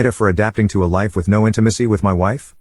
For adapting to a life with no intimacy with my wife?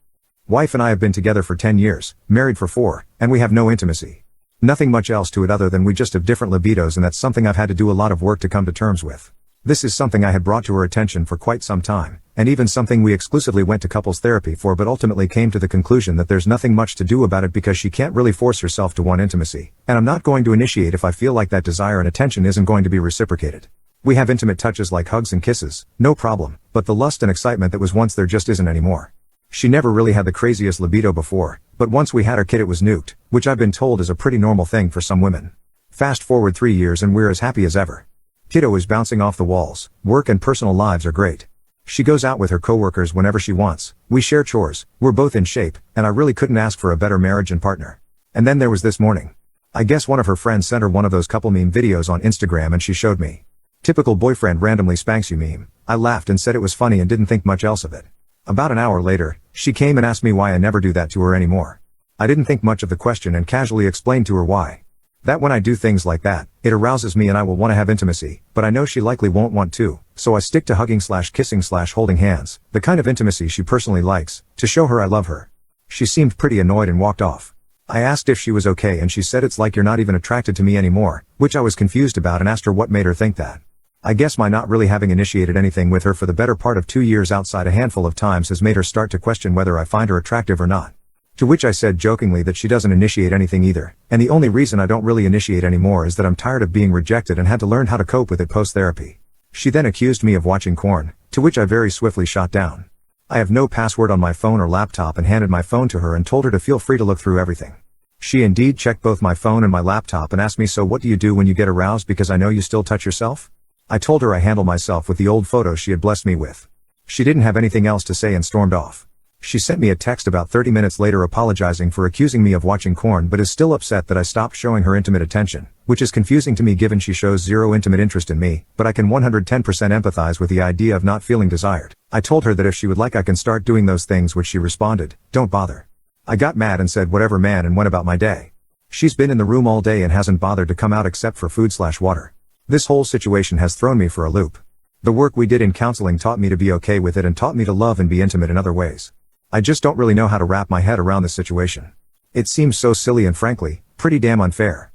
Wife and I have been together for 10 years, married for 4, and we have no intimacy. Nothing much else to it other than we just have different libidos, and that's something I've had to do a lot of work to come to terms with. This is something I had brought to her attention for quite some time, and even something we exclusively went to couples therapy for, but ultimately came to the conclusion that there's nothing much to do about it because she can't really force herself to want intimacy, and I'm not going to initiate if I feel like that desire and attention isn't going to be reciprocated. We have intimate touches like hugs and kisses, no problem, but the lust and excitement that was once there just isn't anymore. She never really had the craziest libido before, but once we had our kid it was nuked, which I've been told is a pretty normal thing for some women. Fast forward 3 years and we're as happy as ever. Kiddo is bouncing off the walls, work and personal lives are great. She goes out with her coworkers whenever she wants, we share chores, we're both in shape, and I really couldn't ask for a better marriage and partner. And then there was this morning. I guess one of her friends sent her one of those couple meme videos on Instagram and she showed me. Typical boyfriend randomly spanks you meme. I laughed and said it was funny and didn't think much else of it. About an hour later, she came and asked me why I never do that to her anymore. I didn't think much of the question and casually explained to her why. That when I do things like that, it arouses me and I will want to have intimacy, but I know she likely won't want to, so I stick to hugging/kissing/holding hands, the kind of intimacy she personally likes, to show her I love her. She seemed pretty annoyed and walked off. I asked if she was okay and she said it's like you're not even attracted to me anymore, which I was confused about and asked her what made her think that. I guess my not really having initiated anything with her for the better part of 2 years outside a handful of times has made her start to question whether I find her attractive or not. To which I said jokingly that she doesn't initiate anything either, and the only reason I don't really initiate anymore is that I'm tired of being rejected and had to learn how to cope with it post-therapy. She then accused me of watching porn, to which I very swiftly shot down. I have no password on my phone or laptop and handed my phone to her and told her to feel free to look through everything. She indeed checked both my phone and my laptop and asked me, so what do you do when you get aroused because I know you still touch yourself? I told her I handle myself with the old photos she had blessed me with. She didn't have anything else to say and stormed off. She sent me a text about 30 minutes later apologizing for accusing me of watching porn but is still upset that I stopped showing her intimate attention, which is confusing to me given she shows zero intimate interest in me, but I can 110% empathize with the idea of not feeling desired. I told her that if she would like I can start doing those things, which she responded, "Don't bother." I got mad and said whatever man and went about my day. She's been in the room all day and hasn't bothered to come out except for food/water. This whole situation has thrown me for a loop. The work we did in counseling taught me to be okay with it and taught me to love and be intimate in other ways. I just don't really know how to wrap my head around this situation. It seems so silly and frankly, pretty damn unfair.